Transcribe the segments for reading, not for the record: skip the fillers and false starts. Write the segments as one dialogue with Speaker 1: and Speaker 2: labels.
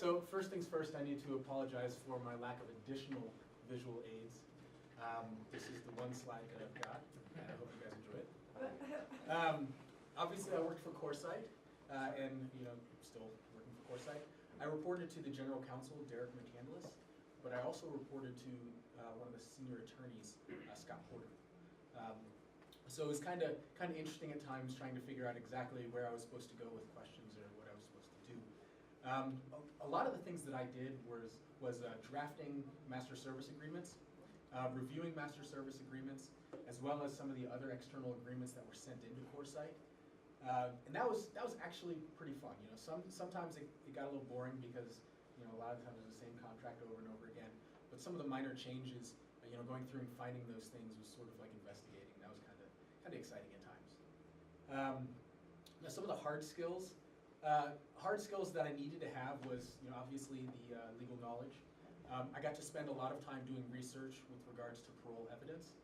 Speaker 1: So first things first, I need to apologize for my lack of additional visual aids. This is the one slide that I've got, and I hope you guys enjoy it. Obviously, I worked for CoreSite, and still working for CoreSite. I reported to the general counsel, Edison McDaniels, but I also reported to one of the senior attorneys, Scott Porter. So it was kind of interesting at times trying to figure out exactly where I was supposed to go with questions or what I was supposed to do. A lot of the things that I did was drafting master service agreements, reviewing master service agreements, as well as some of the other external agreements that were sent into CoreSite. And that was actually pretty fun. Sometimes it got a little boring because a lot of times it was the same contract over and over again. But some of the minor changes, going through and finding those things was sort of like investigating. That was kind of exciting at times. Now some of the hard skills that I needed to have was obviously the legal knowledge. I got to spend a lot of time doing research with regards to parole evidence.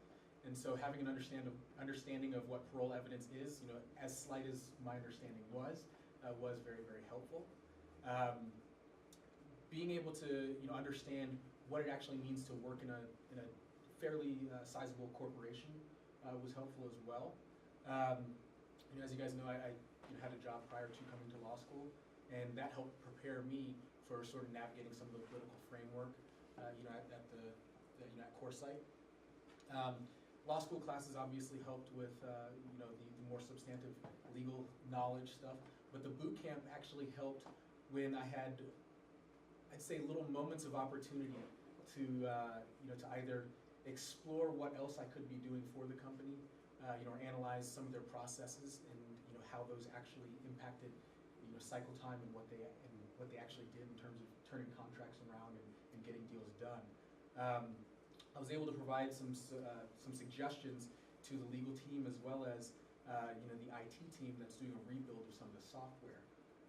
Speaker 1: And so having an understanding of what parole evidence is, as slight as my understanding was very, very helpful. Being able to understand what it actually means to work in a fairly sizable corporation was helpful as well. As you guys know, I had a job prior to coming to law school, and that helped prepare me for sort of navigating some of the political framework at CoreSite. Law school classes obviously helped with the more substantive legal knowledge stuff, but the boot camp actually helped when I had, I'd say, little moments of opportunity to either explore what else I could be doing for the company, or analyze some of their processes and how those actually impacted cycle time and what they actually did in terms of turning contracts around and getting deals done. I was able to provide some suggestions to the legal team as well as the IT team that's doing a rebuild of some of the software,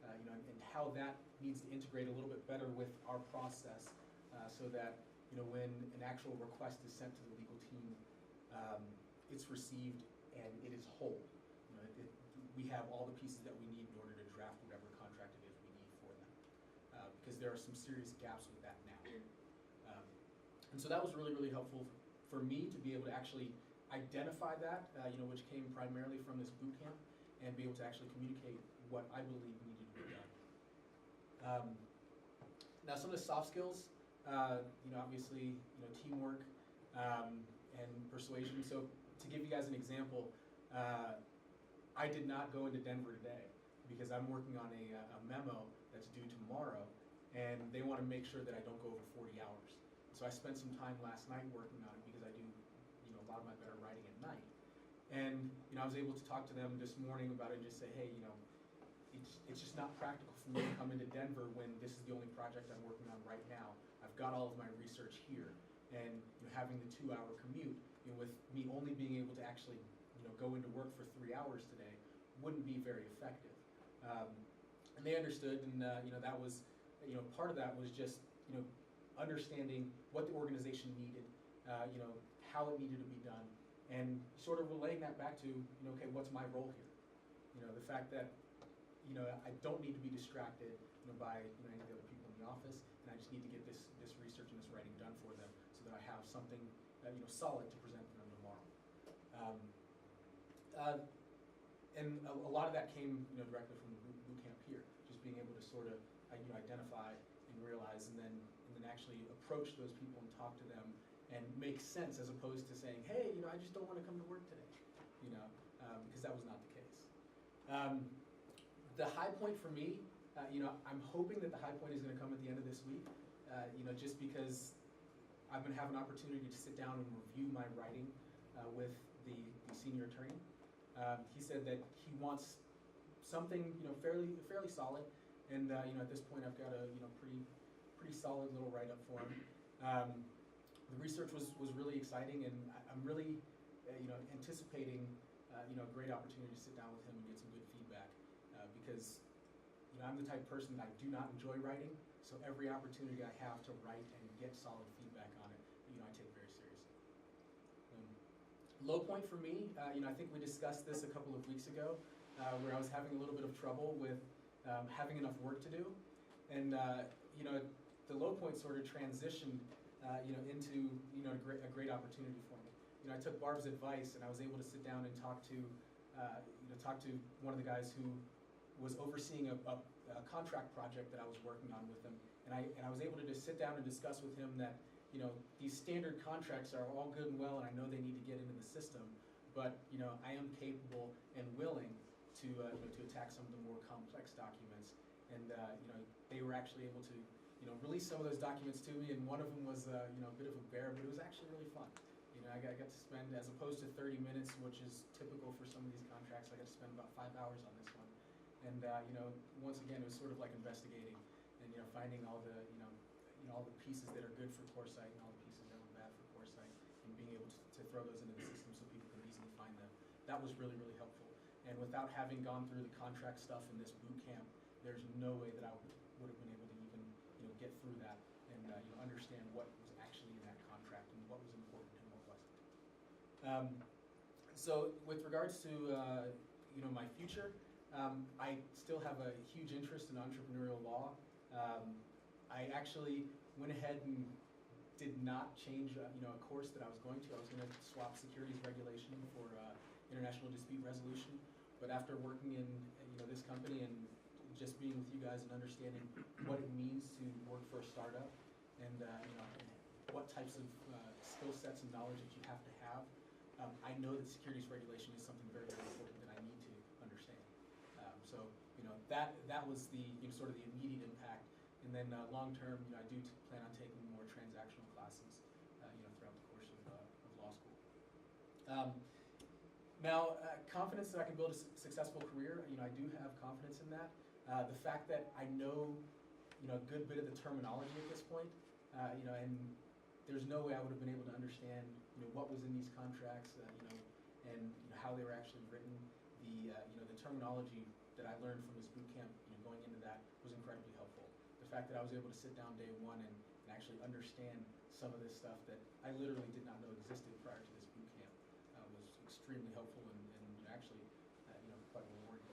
Speaker 1: and how that needs to integrate a little bit better with our process, so that when an actual request is sent to the legal team, it's received and it is whole. We have all the pieces that we need in order to draft whatever contract it is we need for them, because there are some serious gaps with that now. And so that was really, really helpful for me to be able to actually identify that, which came primarily from this boot camp, and be able to actually communicate what I believe needed to be done. Now, some of the soft skills, obviously, teamwork and persuasion. So to give you guys an example, I did not go into Denver today because I'm working on a memo that's due tomorrow, and they want to make sure that I don't go over 40 hours. So I spent some time last night working on it because I do, a lot of my better writing at night. And I was able to talk to them this morning about it and just say, hey, it's just not practical for me to come into Denver when this is the only project I'm working on right now. I've got all of my research here, and having the 2-hour commute, with me only being able to actually, go into work for 3 hours today, wouldn't be very effective. And they understood, and that was, part of that was just, understanding what the organization needed, how it needed to be done, and sort of relaying that back to, okay, what's my role here? The fact that, I don't need to be distracted, by any of the other people in the office, and I just need to get this research and this writing done for them so that I have something, solid to present to them tomorrow. And a lot of that came, directly from the boot camp here, just being able to sort of, identify and realize, and then actually approach those people and talk to them and make sense, as opposed to saying, hey, I just don't want to come to work today, because that was not the case. The high point for me, I'm hoping that the high point is going to come at the end of this week, just because I've been having an opportunity to sit down and review my writing with the senior attorney. He said that he wants something, fairly solid, and at this point I've got a pretty solid little write-up for him. The research was really exciting, and I'm really anticipating a great opportunity to sit down with him and get some good feedback, because I'm the type of person that I do not enjoy writing, so every opportunity I have to write and get solid feedback on it, I take very seriously. Low point for me, I think we discussed this a couple of weeks ago, where I was having a little bit of trouble with having enough work to do. And you know, the low point sort of transitioned you know, into a great opportunity for me. You know, I took Barb's advice, and I was able to sit down and talk to one of the guys who was overseeing a contract project that I was working on with him, and I was able to just sit down and discuss with him that, you know, these standard contracts are all good and well, and I know they need to get into the system, but, you know, I am capable and willing to you know, to attack some of the more complex documents. And you know, they were actually able to, you know, release some of those documents to me, and one of them was you know, a bit of a bear, but it was actually really fun. You know, I got to spend, as opposed to 30 minutes, which is typical for some of these contracts, I got to spend about 5 hours on this one. And you know, once again, it was sort of like investigating, and you know, finding all the all the pieces that are good for CoreSite and all the pieces that were bad for CoreSite, and being able to throw those into the system so people can easily find them. That was really, really helpful. And without having gone through the contract stuff in this boot camp, there's no way that I would have been able to even, you know, get through that and you know, understand what was actually in that contract and what was important and what wasn't. So with regards to you know, my future, I still have a huge interest in entrepreneurial law. I actually went ahead and did not change you know, a course that I was going to. I was going to swap securities regulation for international dispute resolution. But after working in, you know, this company and just being with you guys and understanding what it means to work for a startup, and you know, what types of skill sets and knowledge that you have to have, I know that securities regulation is something very, very important that I need to understand. So you know, that was the, you know, sort of the immediate impact. And then long term, you know, I do plan on taking more transactional classes, you know, throughout the course of law school. Now, confidence that I can build a successful career, you know, I do have confidence in that. The fact that I know, you know, a good bit of the terminology at this point, you know, and there's no way I would have been able to understand, you know, what was in these contracts, you know, and you know, how they were actually written. The, you know, the terminology that I learned from this boot camp, you know, going into that was incredibly helpful. The fact that I was able to sit down day one and actually understand some of this stuff that I literally did not know existed prior to this boot camp was extremely helpful and actually you know, quite rewarding.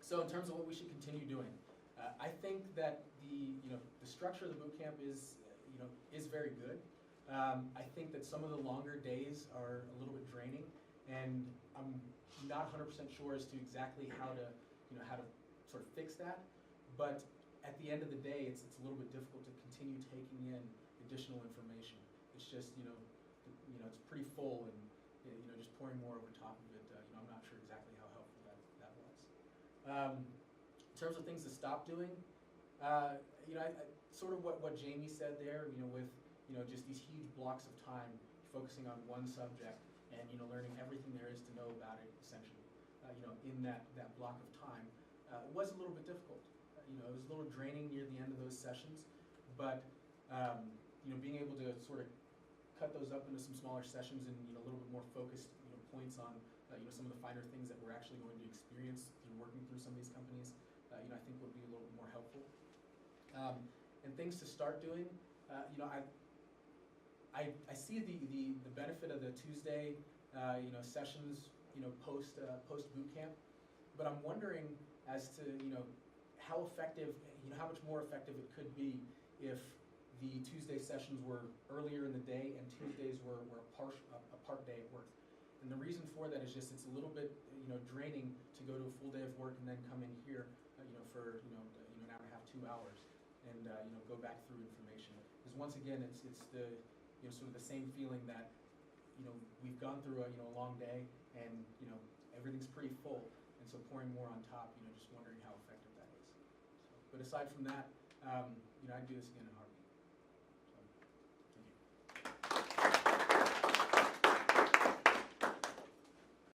Speaker 1: So in terms of what we should continue doing, I think that the structure of the boot camp is very good. I think that some of the longer days are a little bit draining, and I'm not 100% sure as to exactly how to sort of fix that. But at the end of the day, it's a little bit difficult to continue taking in additional information. It's just it's pretty full, and you know, just pouring more over top of it. You know, I'm not sure exactly how helpful that was. In terms of things to stop doing, you know, I sort of what Jamie said there. You know, with just these huge blocks of time focusing on one subject and learning everything there is to know about it essentially. You know, in that block of time, it was a little bit difficult. You know, it was a little draining near the end of those sessions, but you know, being able to sort of cut those up into some smaller sessions and a little bit more focused points on some of the finer things that we're actually going to experience through working through some of these companies, you know, I think would be a little bit more helpful. And things to start doing, you know, I see the benefit of the Tuesday sessions post boot camp, but I'm wondering as to how effective, how much more effective it could be if the Tuesday sessions were earlier in the day and Tuesdays were a part day at work. And the reason for that is just it's a little bit draining to go to a full day of work and then come in here for an hour and a half, 2 hours, and go back through information. Because once again, it's the sort of the same feeling that we've gone through a long day and everything's pretty full, and so pouring more on top, just wondering how effective that is. So, but aside from that, I'd do this again in a heartbeat.